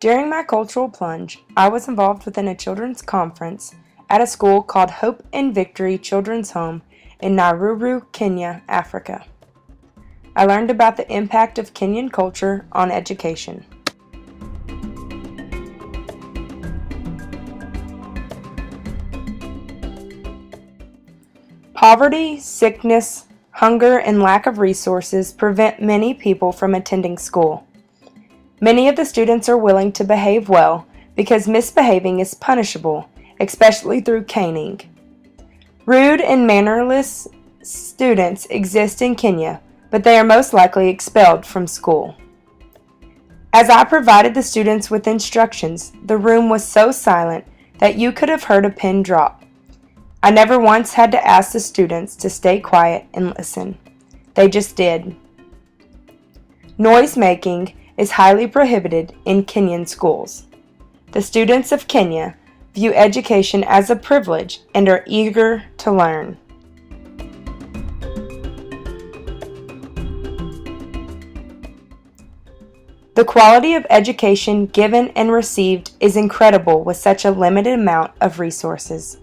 During my cultural plunge, I was involved within a children's conference at a school called Hope and Victory Children's Home in Nauru, Kenya, Africa. I learned about the impact of Kenyan culture on education. Poverty, sickness, hunger, and lack of resources prevent many people from attending school. Many of the students are willing to behave well because misbehaving is punishable, especially through caning. Rude and mannerless students exist in Kenya, but they are most likely expelled from school. As I provided the students with instructions, the room was so silent that you could have heard a pin drop. I never once had to ask the students to stay quiet and listen. They just did. Noise making is highly prohibited in Kenyan schools. The students of Kenya view education as a privilege and are eager to learn. The quality of education given and received is incredible with such a limited amount of resources.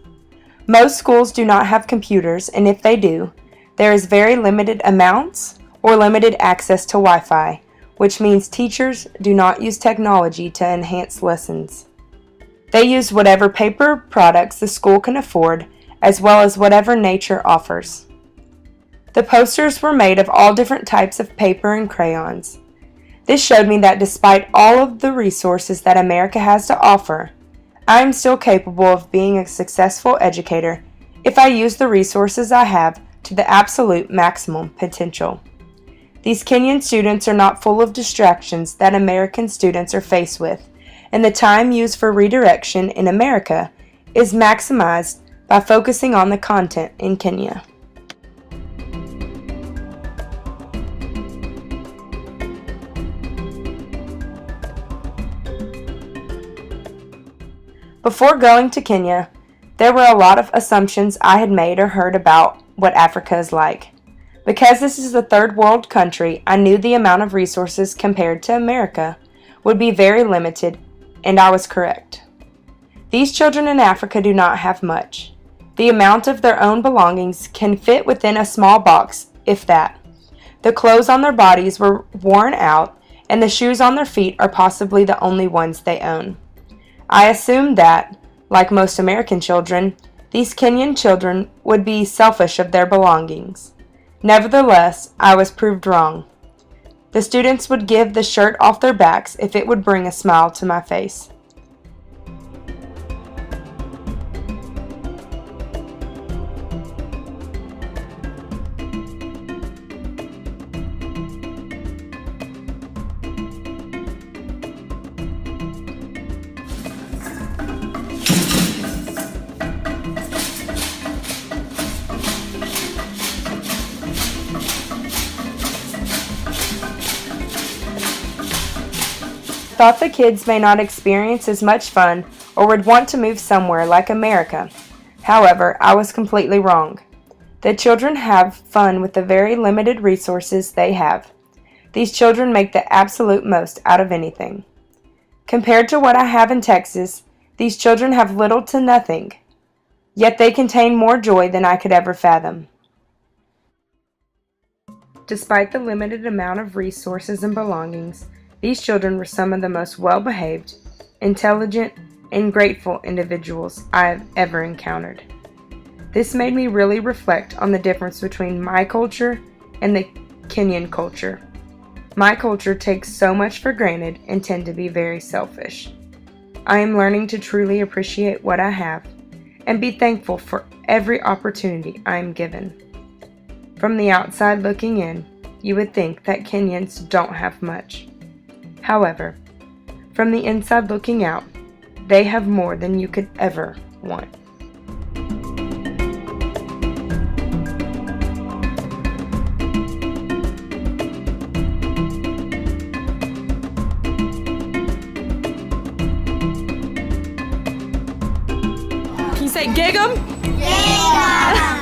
Most schools do not have computers, and if they do, there is very limited amounts or limited access to Wi-Fi, which means teachers do not use technology to enhance lessons. They use whatever paper products the school can afford, as well as whatever nature offers. The posters were made of all different types of paper and crayons. This showed me that despite all of the resources that America has to offer, I am still capable of being a successful educator if I use the resources I have to the absolute maximum potential. These Kenyan students are not full of distractions that American students are faced with, and the time used for redirection in America is maximized by focusing on the content in Kenya. Before going to Kenya, there were a lot of assumptions I had made or heard about what Africa is like. Because this is a third world country, I knew the amount of resources compared to America would be very limited, and I was correct. These children in Africa do not have much. The amount of their own belongings can fit within a small box, if that. The clothes on their bodies were worn out, and the shoes on their feet are possibly the only ones they own. I assumed that, like most American children, these Kenyan children would be selfish of their belongings. Nevertheless, I was proved wrong. The students would give the shirt off their backs if it would bring a smile to my face. Thought the kids may not experience as much fun or would want to move somewhere like America. However, I was completely wrong. The children have fun with the very limited resources they have. These children make the absolute most out of anything. Compared to what I have in Texas, these children have little to nothing, yet they contain more joy than I could ever fathom. Despite the limited amount of resources and belongings, these children were some of the most well-behaved, intelligent, and grateful individuals I have ever encountered. This made me really reflect on the difference between my culture and the Kenyan culture. My culture takes so much for granted and tend to be very selfish. I am learning to truly appreciate what I have and be thankful for every opportunity I am given. From the outside looking in, you would think that Kenyans don't have much. However, from the inside looking out, they have more than you could ever want. Can you say gig 'em? Yeah.